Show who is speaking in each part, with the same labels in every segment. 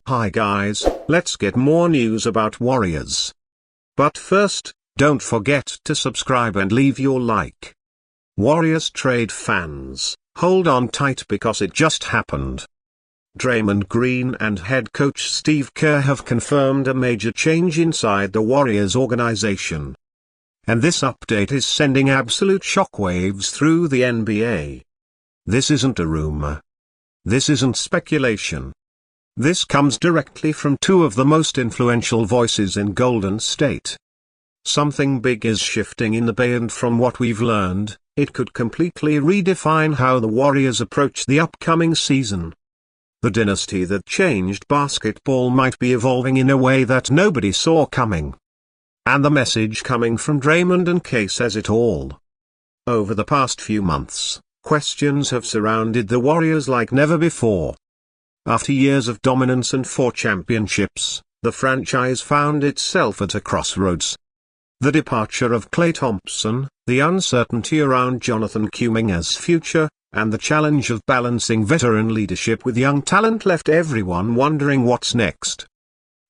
Speaker 1: Hi guys, let's get more news about Warriors. But first, don't forget to subscribe and leave your like. Warriorstrade fans, hold on tight because it just happened. Draymond Green and head coach Steve Kerr have confirmed a major change inside the Warriors organization. And this update is sending absolute shockwaves through the NBA. This isn't a rumor. This isn't speculation. This comes directly from two of the most influential voices in Golden State. Something big is shifting in the Bay, and from what we've learned, it could completely redefine how the Warriors approach the upcoming season. The dynasty that changed basketball might be evolving in a way that nobody saw coming. And the message coming from Draymond and Kerr says it all. Over the past few months, questions have surrounded the Warriors like never before. After years of dominance and 4 championships, the franchise found itself at a crossroads. The departure of Klay Thompson, the uncertainty around Jonathan Kuminga's future, and the challenge of balancing veteran leadership with young talent left everyone wondering what's next.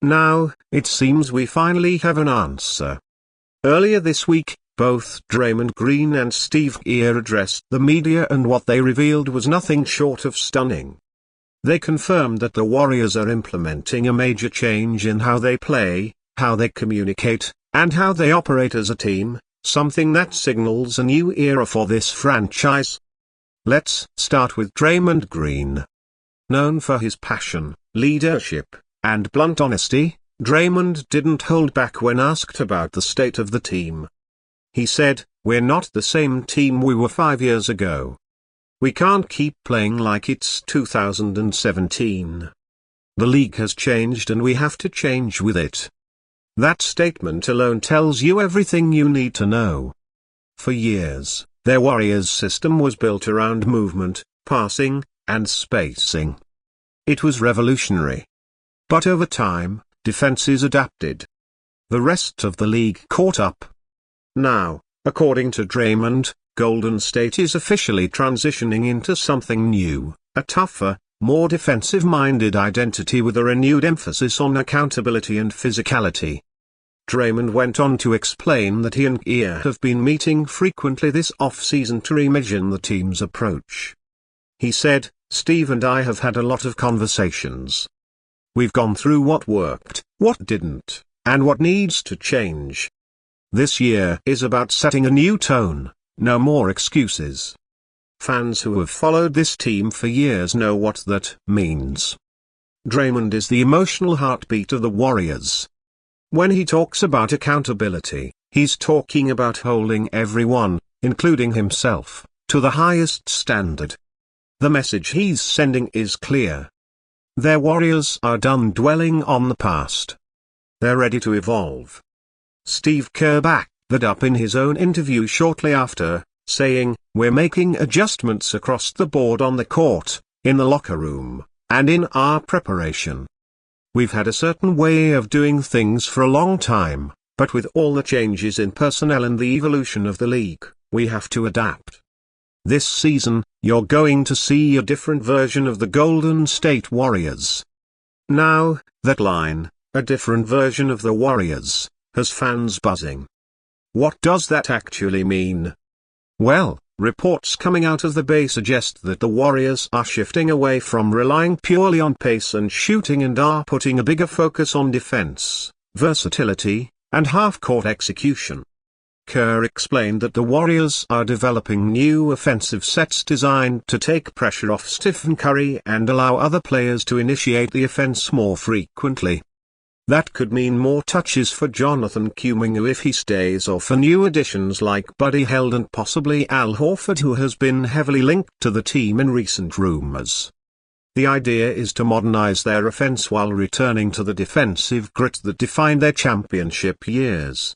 Speaker 1: Now, it seems we finally have an answer. Earlier this week, both Draymond Green and Steve Kerr addressed the media, and what they revealed was nothing short of stunning. They confirmed that the Warriors are implementing a major change in how they play, how they communicate, and how they operate as a team, something that signals a new era for this franchise. Let's start with Draymond Green. Known for his passion, leadership, and blunt honesty, Draymond didn't hold back when asked about the state of the team. He said, "We're not the same team we were 5 years ago. We can't keep playing like it's 2017. The league has changed and we have to change with it." That statement alone tells you everything you need to know. For years, their Warriors system was built around movement, passing, and spacing. It was revolutionary. But over time, defenses adapted. The rest of the league caught up. Now, according to Draymond, Golden State is officially transitioning into something new, a tougher, more defensive-minded identity with a renewed emphasis on accountability and physicality. Draymond went on to explain that he and Kerr have been meeting frequently this off-season to reimagine the team's approach. He said, "Steve and I have had a lot of conversations. We've gone through what worked, what didn't, and what needs to change. This year is about setting a new tone. No more excuses." Fans who have followed this team for years know what that means. Draymond is the emotional heartbeat of the Warriors. When he talks about accountability, he's talking about holding everyone, including himself, to the highest standard. The message he's sending is clear. Their Warriors are done dwelling on the past. They're ready to evolve. Steve Kerr backed that up in his own interview shortly after, saying, "We're making adjustments across the board on the court, in the locker room, and in our preparation. We've had a certain way of doing things for a long time, but with all the changes in personnel and the evolution of the league, we have to adapt. This season, you're going to see a different version of the Golden State Warriors." Now, that line, "a different version of the Warriors," has fans buzzing. What does that actually mean? Well, reports coming out of the Bay suggest that the Warriors are shifting away from relying purely on pace and shooting and are putting a bigger focus on defense, versatility, and half-court execution. Kerr explained that the Warriors are developing new offensive sets designed to take pressure off Stephen Curry and allow other players to initiate the offense more frequently. That could mean more touches for Jonathan Kuminga if he stays, or for new additions like Buddy Hield and possibly Al Horford, who has been heavily linked to the team in recent rumors. The idea is to modernize their offense while returning to the defensive grit that defined their championship years.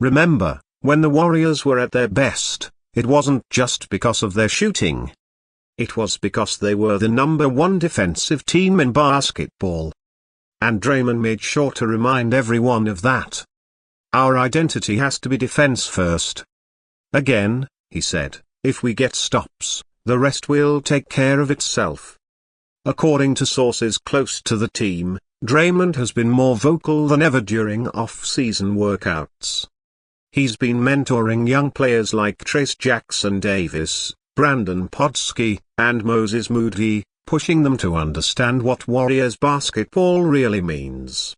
Speaker 1: Remember, when the Warriors were at their best, it wasn't just because of their shooting. It was because they were the #1 defensive team in basketball. And Draymond made sure to remind everyone of that. Our identity has to be defense first. Again, he said, if we get stops, the rest will take care of itself. According to sources close to the team, Draymond has been more vocal than ever during off-season workouts. He's been mentoring young players like Trayce Jackson-Davis, Brandon Podolsky, and Moses Moody, pushing them to understand what Warriors basketball really means.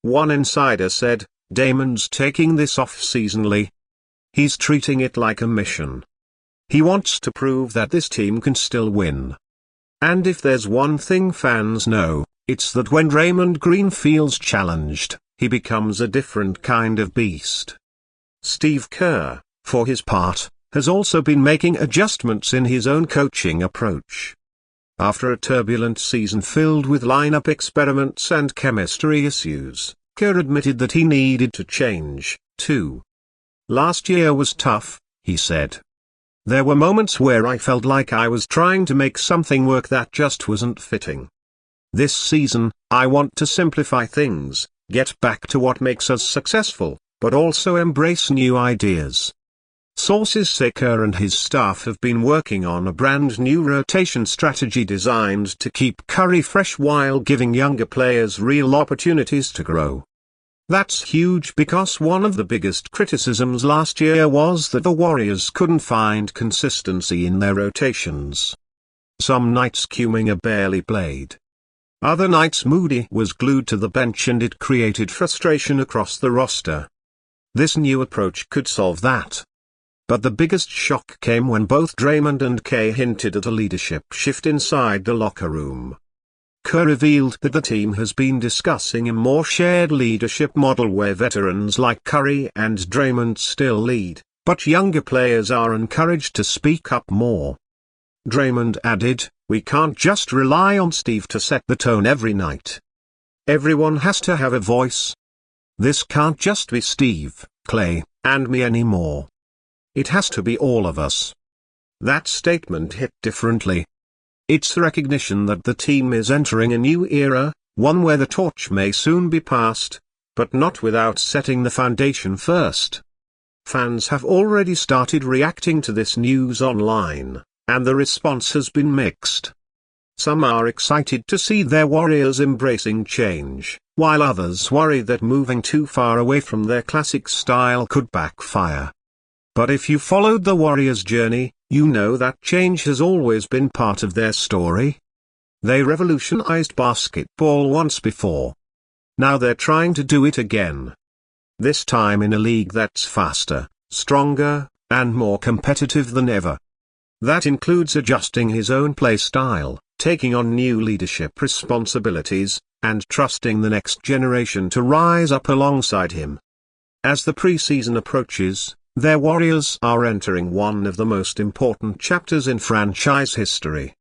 Speaker 1: One insider said, "Draymond's taking this off-seasonally. He's treating it like a mission. He wants to prove that this team can still win. And if there's one thing fans know, it's that when Draymond Green feels challenged, he becomes a different kind of beast." Steve Kerr, for his part, has also been making adjustments in his own coaching approach. After a turbulent season filled with lineup experiments and chemistry issues, Kerr admitted that he needed to change, too. "Last year was tough," he said. "There were moments where I felt like I was trying to make something work that just wasn't fitting. This season, I want to simplify things, get back to what makes us successful, but also embrace new ideas." Sources say Kerr and his staff have been working on a brand new rotation strategy designed to keep Curry fresh while giving younger players real opportunities to grow. That's huge because one of the biggest criticisms last year was that the Warriors couldn't find consistency in their rotations. Some nights Kuminga barely played. Other nights Moody was glued to the bench and it created frustration across the roster. This new approach could solve that. But the biggest shock came when both Draymond and Kay hinted at a leadership shift inside the locker room. Kerr revealed that the team has been discussing a more shared leadership model where veterans like Curry and Draymond still lead, but younger players are encouraged to speak up more. Draymond added, "We can't just rely on Steve to set the tone every night. Everyone has to have a voice. This can't just be Steve, Clay, and me anymore. It has to be all of us." That statement hit differently. It's recognition that the team is entering a new era, one where the torch may soon be passed, but not without setting the foundation first. Fans have already started reacting to this news online, and the response has been mixed. Some are excited to see their Warriors embracing change, while others worry that moving too far away from their classic style could backfire. But if you followed the Warriors' journey, you know that change has always been part of their story. They revolutionized basketball once before. Now they're trying to do it again. This time in a league that's faster, stronger, and more competitive than ever. That includes adjusting his own play style, taking on new leadership responsibilities, and trusting the next generation to rise up alongside him. As the preseason approaches, their Warriors are entering one of the most important chapters in franchise history.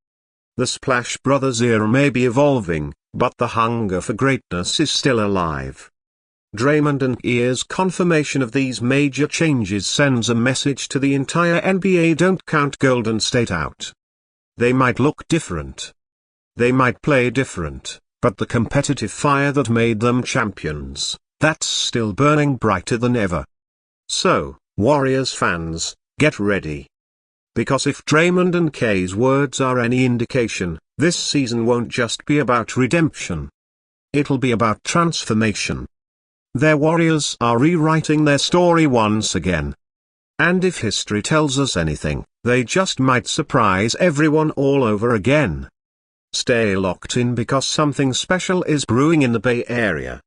Speaker 1: The Splash Brothers era may be evolving, but the hunger for greatness is still alive. Draymond and Kerr's confirmation of these major changes sends a message to the entire NBA: don't count Golden State out. They might look different. They might play different, but the competitive fire that made them champions, that's still burning brighter than ever. So, Warriors fans, get ready. Because if Draymond and Kay's words are any indication, this season won't just be about redemption. It'll be about transformation. Their Warriors are rewriting their story once again. And if history tells us anything, they just might surprise everyone all over again. Stay locked in because something special is brewing in the Bay Area.